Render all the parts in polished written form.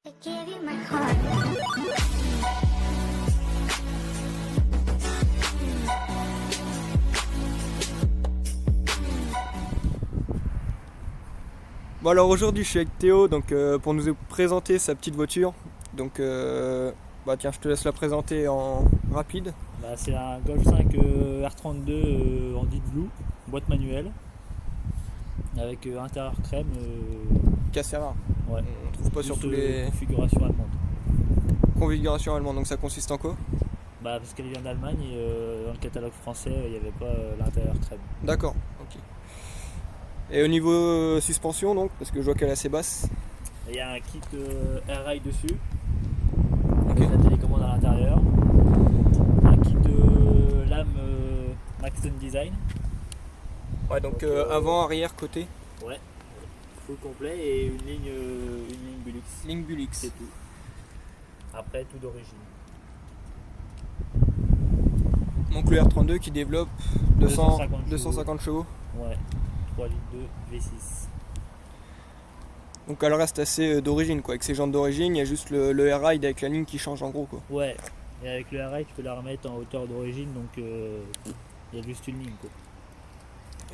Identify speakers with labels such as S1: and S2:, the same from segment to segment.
S1: Give you my heart.
S2: Bon alors aujourd'hui je suis avec Théo donc, pour nous présenter sa petite voiture. Donc tiens, je te laisse la présenter en rapide.
S3: C'est un Golf 5 R32 en Deep Blue, boîte manuelle, avec intérieur crème.
S2: Qui rare.
S3: Ouais.
S2: On trouve pas sur
S3: Juste,
S2: tous les
S3: configuration allemande.
S2: configurations allemandes. Donc ça consiste en quoi?
S3: Parce qu'elle vient d'Allemagne et dans le catalogue français il n'y avait pas l'intérieur crème.
S2: D'accord, ok. Et au niveau suspension donc, parce que je vois qu'elle est assez basse.
S3: Il y a un kit Air-Ride dessus,
S2: Ok.
S3: avec la télécommande à l'intérieur, un kit lame Maxton Design,
S2: Ouais donc avant, arrière, côté.
S3: ouais, full complet et une ligne Bulux.
S2: Ligne Bulix.
S3: C'est tout. Après tout d'origine.
S2: Donc le R32 qui développe
S3: 250
S2: 250 chevaux.
S3: Ouais, 3 litres de V6.
S2: Donc elle reste assez d'origine quoi, avec ses jantes d'origine, il y a juste le Air-Ride avec la ligne qui change en gros quoi.
S3: Ouais, et avec le Air-Ride tu peux la remettre en hauteur d'origine, donc il y a juste une ligne quoi.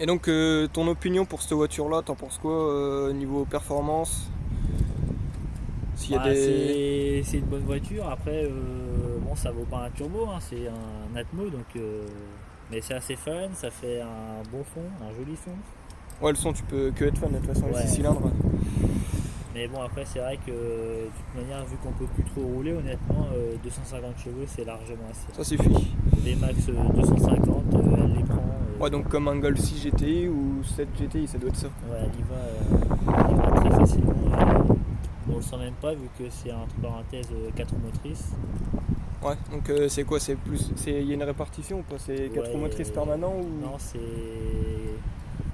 S2: Et donc ton opinion pour cette voiture là, t'en penses quoi niveau performance? S'il y a
S3: C'est une bonne voiture, après bon ça vaut pas un turbo, hein, c'est un Atmo donc mais c'est assez fun, ça fait un bon son, un joli son.
S2: Ouais, le son tu peux que être fan de toute façon, les
S3: Ouais.
S2: 6 cylindres.
S3: Mais bon après c'est vrai que de toute manière vu qu'on peut plus trop rouler honnêtement 250 chevaux c'est largement assez.
S2: Ça suffit.
S3: Les max 250 elle les prend.
S2: Ouais, donc comme un Golf 6 GTI ou 7 GTI, ça doit être ça.
S3: Ouais, elle y va très facilement. On le sent même pas vu que c'est entre parenthèses 4 motrices.
S2: Ouais, donc c'est quoi? C'est plus, il y a une répartition ou pas? C'est 4
S3: Ouais,
S2: motrices permanents ou?
S3: Non, c'est.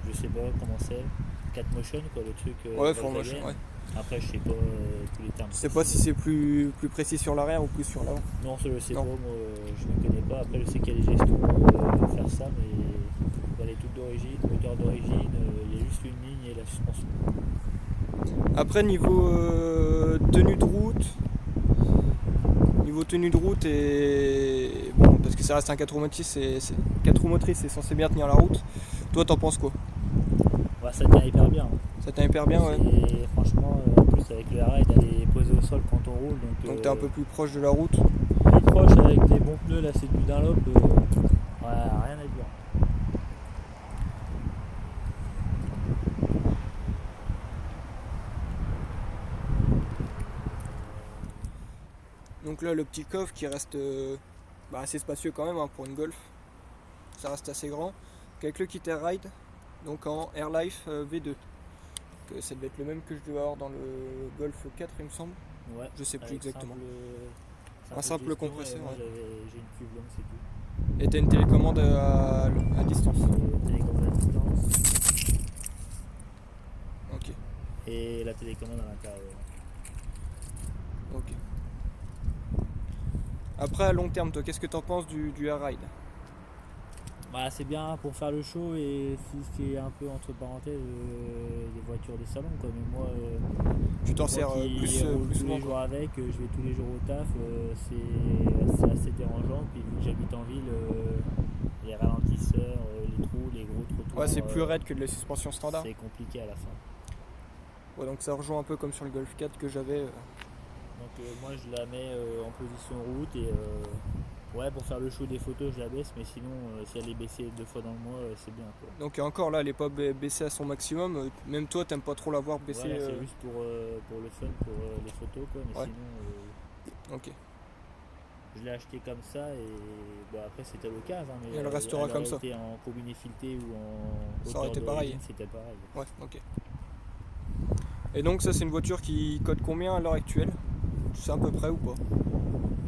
S3: Je sais pas comment c'est. 4 motion quoi, le truc.
S2: Ouais,
S3: Volkswagen.
S2: motion, ouais.
S3: Après, je sais pas tous les termes.
S2: Je sais pas si c'est plus précis sur l'arrière ou plus sur l'avant.
S3: Non, ça, je sais
S2: Non.
S3: pas, moi je ne connais pas. Après, je sais qu'il y a des gestions pour faire ça, mais elle est toute d'origine, moteur d'origine, il y a juste une ligne et la suspension.
S2: Après niveau tenue de route. Niveau tenue de route et bon, parce que ça reste un 4 roues motrices, 4 roues motrices, c'est censé bien tenir la route. Toi t'en penses quoi?
S3: Ça tient hyper bien.
S2: Ça tient hyper bien, ouais.
S3: Et franchement, en plus avec le Air-Ride, elle est posée au sol quand on roule.
S2: Donc t'es un peu plus proche de la route.
S3: plus proche avec des bons pneus, là c'est du Dunlop. Rien à dire.
S2: Donc là le petit coffre qui reste assez spacieux quand même hein, pour une Golf. Ça reste assez grand. Donc, avec le kit Air-Ride, donc en Airlife V2. Donc, ça devait être le même que je devais avoir dans le Golf 4 il me semble.
S3: Ouais,
S2: Je sais plus
S3: avec
S2: exactement.
S3: un
S2: simple
S3: gestion,
S2: compresseur,
S3: et moi,
S2: ouais.
S3: j'ai une cuve longue, c'est tout.
S2: Et t'as une télécommande à distance.
S3: Télécommande à distance
S2: Ok.
S3: et la télécommande à l'intérieur.
S2: Ok. Après à long terme, toi qu'est-ce que t'en penses du Air-Ride?
S3: C'est bien pour faire le show et si c'est un peu entre parenthèses des voitures de salon quoi. Mais moi,
S2: Tu t'en
S3: moi
S2: sers
S3: qui
S2: plus
S3: roule tous
S2: souvent
S3: les jours
S2: quoi.
S3: avec, je vais tous les jours au taf, c'est assez dérangeant. Puis vu que j'habite en ville, les ralentisseurs, les trous, les gros trottoirs.
S2: Ouais, c'est plus raide que de la suspension standard.
S3: C'est compliqué à la fin.
S2: Ouais, donc ça rejoint un peu comme sur le Golf 4 que j'avais.
S3: Donc moi je la mets en position route et pour faire le show des photos je la baisse, mais sinon si elle est baissée 2 fois dans le mois c'est bien quoi.
S2: Donc encore là, elle est pas baissée à son maximum. Même toi, t'aimes pas trop la voir baissée.
S3: Voilà, c'est juste pour le fun, pour les photos quoi, mais
S2: Ouais.
S3: sinon
S2: Ok.
S3: je l'ai acheté comme ça et après c'était l'occasion, hein, mais
S2: Elle restera comme ça.
S3: été en combiné fileté ou en
S2: Ça aurait
S3: hauteur
S2: été pareil.
S3: d'origine, c'était pareil.
S2: Ouais, ok. Et donc ça, c'est une voiture qui cote combien à l'heure actuelle? Tu sais à peu près ou pas?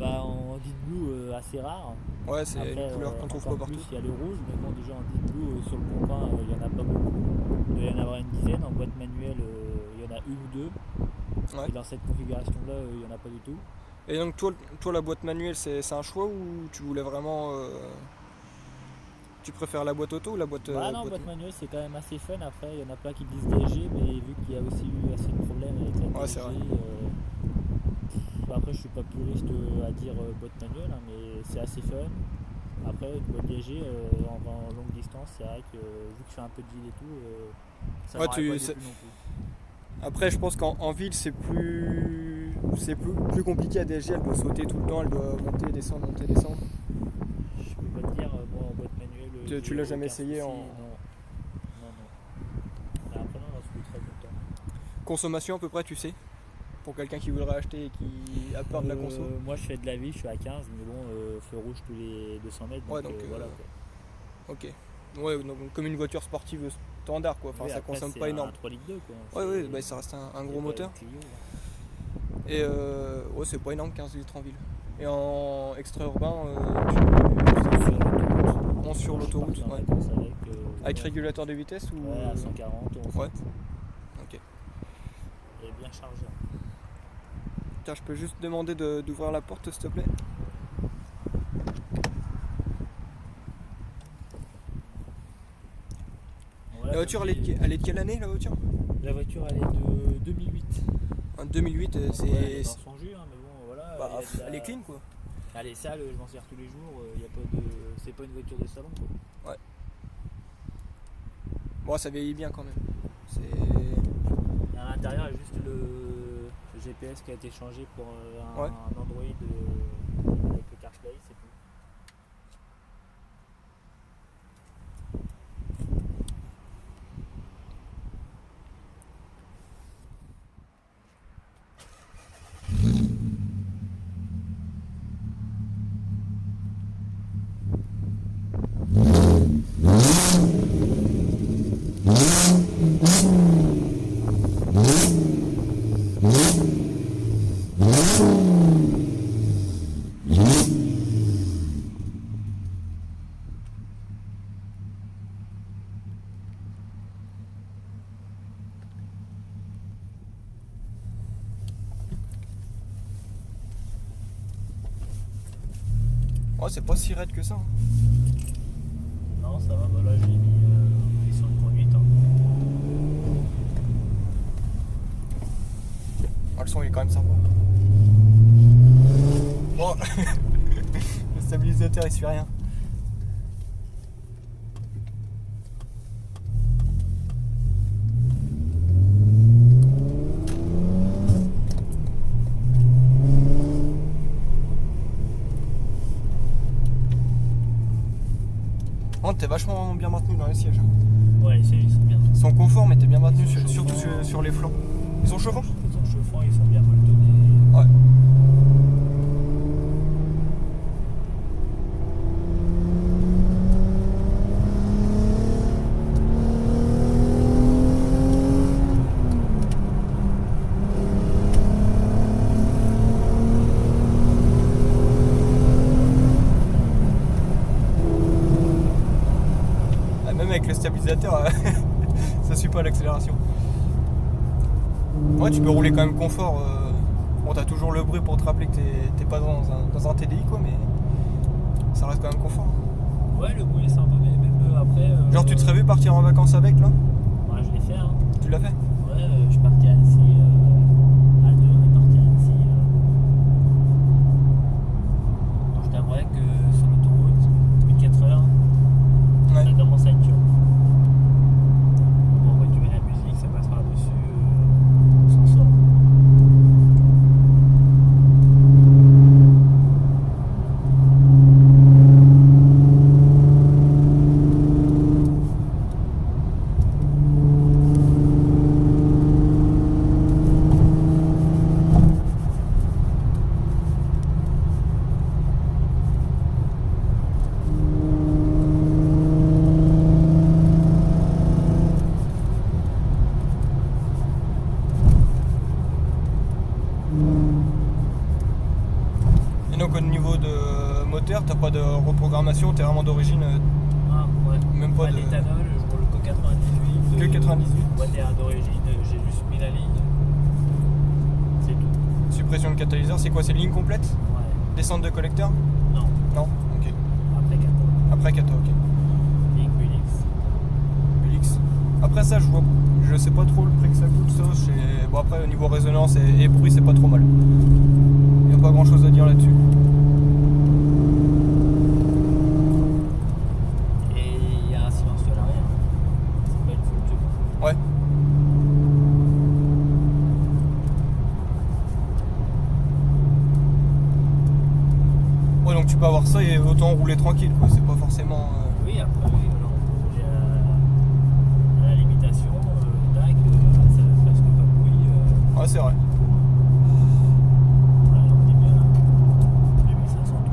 S3: En Deep Blue assez rare.
S2: Ouais, c'est
S3: Après,
S2: une couleur qu'on trouve pas
S3: encore
S2: partout.
S3: plus, il y a le rouge, mais bon, déjà en Deep Blue, sur le Bon-Coin, il n'y en a pas beaucoup. Il doit y en avoir une dizaine. En boîte manuelle, il y en a une ou deux.
S2: Ouais.
S3: Et dans cette configuration-là, il n'y en a pas du tout.
S2: Et donc toi la boîte manuelle, c'est un choix ou tu voulais vraiment... Tu préfères la boîte auto ou la boîte...
S3: Non, boîte manuelle, c'est quand même assez fun. Après, il y en a plein qui disent DG, mais vu qu'il y a aussi eu assez de problèmes avec la
S2: Ouais, c'est
S3: DG,
S2: vrai.
S3: après je suis pas puriste à dire boîte manuelle, hein, mais c'est assez fun. Après une boîte léger en longue distance, c'est vrai que vu que je fais un peu de ville et tout, ça
S2: Ouais,
S3: m'arrête pas du tout non plus.
S2: Après, je pense qu'en ville, c'est plus compliqué à DSG. Elle doit sauter tout le temps, elle doit monter, descendre, monter, descendre.
S3: Je peux pas te dire, moi en boîte manuelle.
S2: Tu l'as jamais essayé
S3: souci,
S2: en.
S3: Non. Mais après, non, je suis très content.
S2: Consommation à peu près, tu sais, pour quelqu'un qui voudrait acheter et qui a peur de la conso.
S3: Moi je fais de la ville, je suis à 15, mais bon, feu rouge tous les 200 mètres.
S2: Ouais,
S3: Donc,
S2: donc,
S3: voilà. Quoi.
S2: Ok. Ouais, donc comme une voiture sportive standard, quoi. Enfin,
S3: Oui,
S2: ça
S3: après,
S2: consomme
S3: c'est
S2: pas
S3: un
S2: énorme.
S3: 3 litres 2 quoi.
S2: Ouais, bah, ça reste un gros moteur.
S3: Clio,
S2: Et ouais, c'est pas énorme, 15 litres en ville. Et en extra-urbain, on sur l'autoroute, ouais. Avec régulateur de vitesse ou.
S3: Ouais, à 140, on
S2: Ouais.
S3: fait.
S2: Ok.
S3: Et bien chargé.
S2: Tiens, je peux juste demander d'ouvrir la porte, s'il te plaît.
S3: Voilà,
S2: La voiture, elle est de quelle année, la voiture?
S3: La voiture, elle est de 2008.
S2: En 2008,
S3: Ouais,
S2: c'est.
S3: elle est dans son jus, hein, mais bon, voilà.
S2: Bah,
S3: il y a de la-
S2: elle est clean, quoi.
S3: Elle est sale, je m'en sers tous les jours. Y a pas de... C'est pas une voiture de salon, quoi.
S2: Bon, ça vieillit bien quand même. C'est.
S3: À l'intérieur, il y a juste le GPS qui a été changé pour un
S2: Ouais.
S3: Android avec le CarPlay, c'est tout.
S2: Ouais, c'est pas si raide que ça. Hein.
S3: Non, ça va, bah là j'ai mis les sons de conduite. Hein.
S2: Ah, le son il est quand même sympa. Bon, le stabilisateur il suit rien. Oh, t'es vachement bien maintenu dans les sièges.
S3: Ouais, les sièges ils sont bien.
S2: Ils sont confort, mais t'es bien maintenu,
S3: Ils sont
S2: surtout
S3: chauffants.
S2: sur les flancs. Ils sont chauffants?
S3: Ils sont chauffants, ils sont bien molletonnés.
S2: Ouais. Ah, même avec le stabilisateur, ça suit pas l'accélération. Ouais, tu peux rouler quand même confort. Bon, t'as toujours le bruit pour te rappeler que t'es pas dans un TDI, quoi, mais ça reste quand même confort.
S3: Ouais, le bruit est sympa, mais même après.
S2: Genre, tu te serais vu partir en vacances avec là?
S3: Ouais, je l'ai fait. Hein.
S2: Tu l'as fait?
S3: Ouais, je suis parti à Annecy. À 2, on est parti à Annecy. Donc, je t'avouerais que sur l'autoroute, plus de 4 heures,
S2: Ouais.
S3: ça commence à être dur. Bon, après, tu mets la musique, ça passe par-dessus, on s'en sort.
S2: Et donc, au niveau de moteur, t'as pas de reprogrammation, t'es vraiment d'origine.
S3: Ah, ouais.
S2: Même pas de.
S3: L'éthanol, je roule que 98.
S2: Que 98.
S3: Boîte à d'origine, j'ai juste mis la ligne. C'est tout.
S2: Suppression de catalyseur, c'est quoi? C'est ligne complète?
S3: Ouais.
S2: Descente de collecteur?
S3: Non,
S2: Non? Ok.
S3: après 14.
S2: Après kata, ok.
S3: Ligne Bulix.
S2: Bulix. Après ça, je sais pas trop le prix que ça coûte, ça. Bon, après, au niveau résonance et bruit, c'est pas trop mal. Y a pas donc tu peux avoir ça et autant rouler tranquille, quoi. C'est pas forcément.
S3: Oui, après, oui, alors, on peut rouler à la limitation, tac, ça fait presque pas de bruit.
S2: Ouais, c'est vrai.
S3: Voilà, on est bien 2500 tours.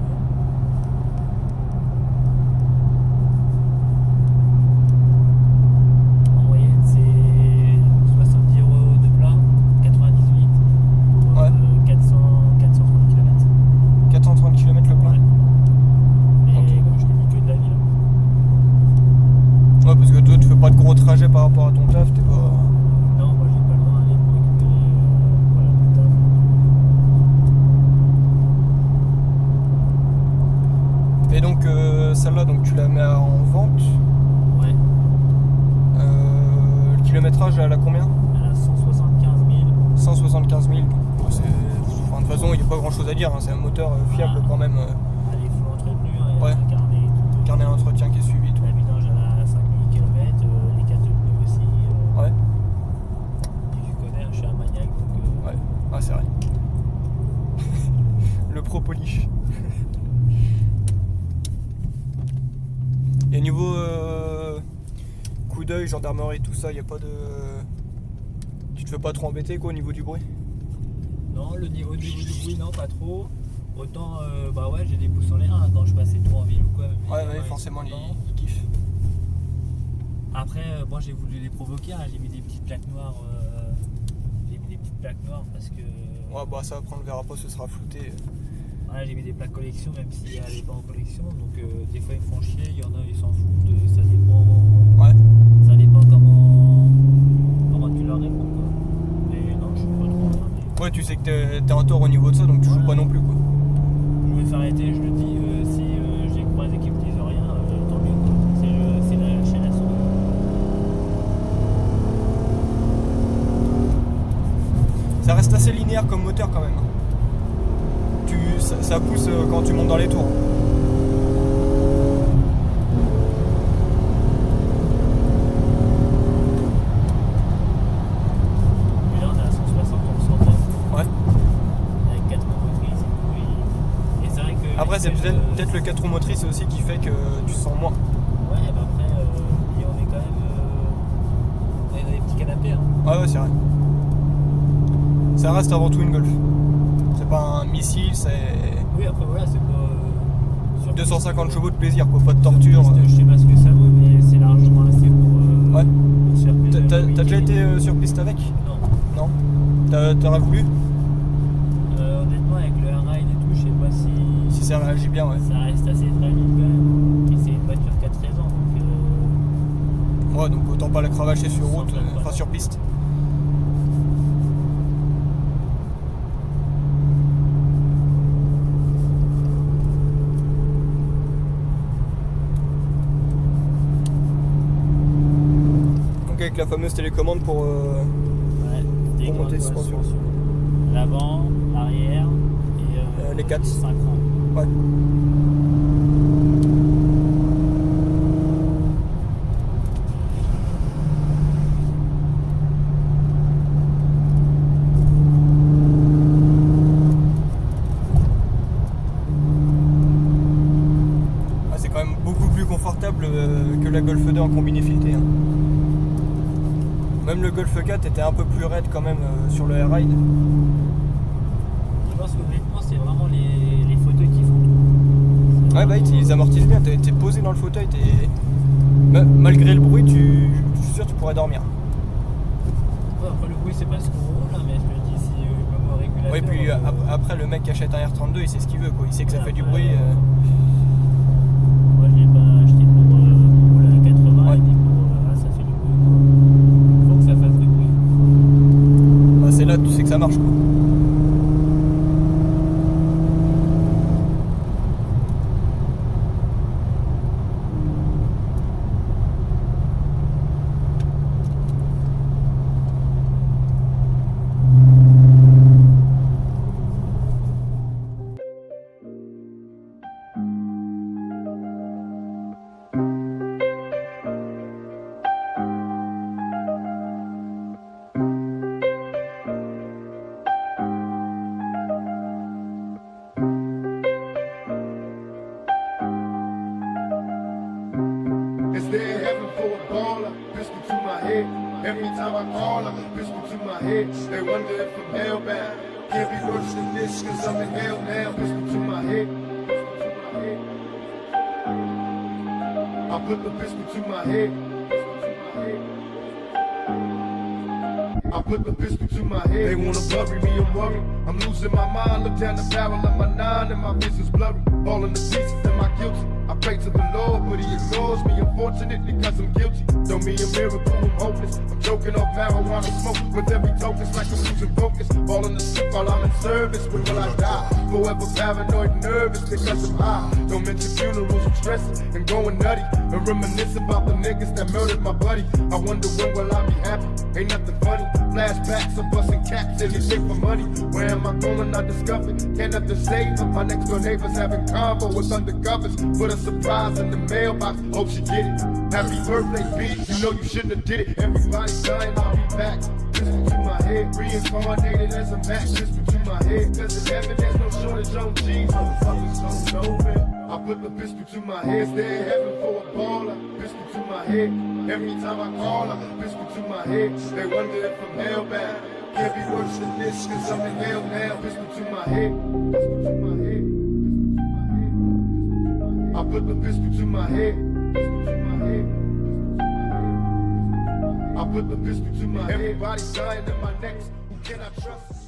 S3: En moyenne, c'est 70 € de plat, 98 pour
S2: Ouais.
S3: 430 km.
S2: 430 km le plein.
S3: Et
S2: Ok.
S3: comme je t'ai dit, que de la ville.
S2: Ouais, parce que toi, tu fais pas de gros trajets par rapport à ton taf, t'es pas.
S3: Non, moi j'ai pas le droit d'aller pour récupérer voilà, le taf.
S2: Et donc, celle-là, donc tu la mets en vente.
S3: Ouais,
S2: Le kilométrage, elle a combien?
S3: elle a 175 000.
S2: 175 000. Enfin, de toute façon, il n'y a pas grand chose à dire, hein. C'est un moteur fiable quand même.
S3: Elle est full entretenue, hein, il y a
S2: Ouais.
S3: un carnet et tout.
S2: Carnet d'entretien qui est suivi et tout.
S3: La vidange elle a 5000 km, les 4 pneus aussi.
S2: Ouais,
S3: Et tu connais, je suis un maniaque donc.
S2: ouais. Ah, c'est vrai. Le pro polish. Et niveau coup d'œil, gendarmerie, tout ça, il n'y a pas de. Tu te fais pas trop embêter quoi au niveau du bruit?
S3: Non, au niveau du bruit, non, pas trop. Autant, bah ouais, j'ai des pouces en l'air hein, quand je passe et tout en ville ou quoi. mais
S2: Ouais,
S3: ils
S2: forcément,
S3: sont
S2: ils
S3: contents.
S2: kiffent.
S3: Après, moi j'ai voulu les provoquer, hein, j'ai mis des petites plaques noires. J'ai mis des petites plaques noires parce que.
S2: Ouais, bah ça, après on le verra pas, ce sera flouté.
S3: Voilà, j'ai mis des plaques collection même si elle n'est pas en collection. Donc des fois ils me font chier, il y en a ils s'en foutent, ça dépend.
S2: Ouais.
S3: Ça dépend comment tu leur réponds quoi. Mais non, je suis pas trop emmerdé.
S2: Ouais, tu sais que t'es en tort au niveau de ça, donc tu joues pas non plus quoi.
S3: Je vais faire arrêter, je le dis, si j'ai croisé qui me disent rien, tant mieux quoi. C'est la chaîne à sauver.
S2: Ça reste assez linéaire comme moteur quand même. Ça pousse quand tu montes dans les tours.
S3: Et là on est à 160, on le sent pas.
S2: Ouais.
S3: Avec 4 motrices et tout. Et c'est vrai que.
S2: Après, c'est
S3: les sièges,
S2: peut-être le 4 roues motrices aussi qui fait que tu sens moins.
S3: Ouais, bah après, et on est quand même. On est dans des petits canapés. Hein.
S2: Ouais, c'est vrai. Ça reste avant tout une Golf. C'est pas un missile, c'est
S3: Oui, après voilà, c'est pas. Sur
S2: 250 chevaux de plaisir, quoi, pas de torture.
S3: Je sais pas ce que ça vaut, mais c'est largement assez pour.
S2: Ouais.
S3: Pour se faire plaisir.
S2: T'as déjà été sur piste avec?
S3: Non.
S2: Non. T'aurais voulu?
S3: Honnêtement, avec le airride et tout, je sais pas si.
S2: Si ça réagit bien, ouais.
S3: Ça reste assez fragile quand même. Et c'est une voiture qui a 13 ans, donc.
S2: Ouais, donc autant pas la cravacher sur
S3: Sans
S2: route,
S3: faire
S2: enfin
S3: peur.
S2: sur piste. Donc avec la fameuse télécommande pour...
S3: Ouais, des
S2: Pour monter
S3: grandes
S2: suspension.
S3: suspensions. L'avant, l'arrière et
S2: les quatre.
S3: synchrons.
S2: Ouais. Ah, c'est quand même beaucoup plus confortable que la Golf 2 en combiné fileté. Hein. Même le Golf 4 était un peu plus raide quand même sur le air-ride.
S3: Je pense que honnêtement, c'est vraiment les fauteuils qui font tout. C'est
S2: Ouais, bah
S3: vraiment,
S2: ils amortissent bien, t'es posé dans le fauteuil, malgré le bruit, je suis sûr que tu pourrais dormir.
S3: Ouais, après le bruit, c'est pas ce qu'on roule, hein, mais je me dis si comme au régulateur.
S2: Ouais, puis après le mec qui achète un R32, il sait ce qu'il veut, quoi. Il sait que ça fait du bruit.
S3: Moi, je l'ai pas acheté pour rouler à 80
S2: Ouais.
S3: et puis pour. Ça fait du bruit. Faut que ça fasse du bruit.
S2: Bah, c'est là que tu sais que ça marche, quoi.
S4: Every time I call her, pistol to my head. They wonder if I'm hellbound. Can't be worse than this, cause I'm in hell now. Pistol to my head. I put the pistol to my head. I put the pistol to my head. They wanna bury me, I'm worried. I'm losing my mind. Look down the barrel of my 9 and my vision's blurry. Falling to pieces, am I guilty? I pray to the Lord, but he ignores me, unfortunately, cause I'm guilty. Don't mean a miracle, I'm hopeless. I'm choking off marijuana smoke with every token, it's like I'm losing focus. Falling asleep while I'm in service, when will I die? Forever paranoid, nervous because I'm high. Don't mention funerals, I'm stressing and going nutty. And reminisce about the niggas that murdered my buddy. I wonder when will I be happy? Ain't nothing funny. Flashbacks of busting caps, anything for money. Where am I going? I discovered. Can't have to say. My next door neighbors having convo with undercovers. Put a surprise in the mailbox. Hope she get it. Happy birthday, bitch. You know you shouldn't have did it. Everybody's dying, I'll be back. Pistol to my head. Reincarnated as a match. Pistol to my head. Cause in heaven there's no shortage on G's. Motherfuckers don't know me. I put the pistol to my head. Stay in heaven for a baller. Pistol to my head. Every time I call her, pistol to my head. They wonder if I'm hellbound. Can't be worse than this, cause I'm in hell now. Pistol to my head. Pistol to my head. I put the pistol to my head. Pistol to my head. I put the pistol to my head. Everybody dying in my neck. Who can I trust?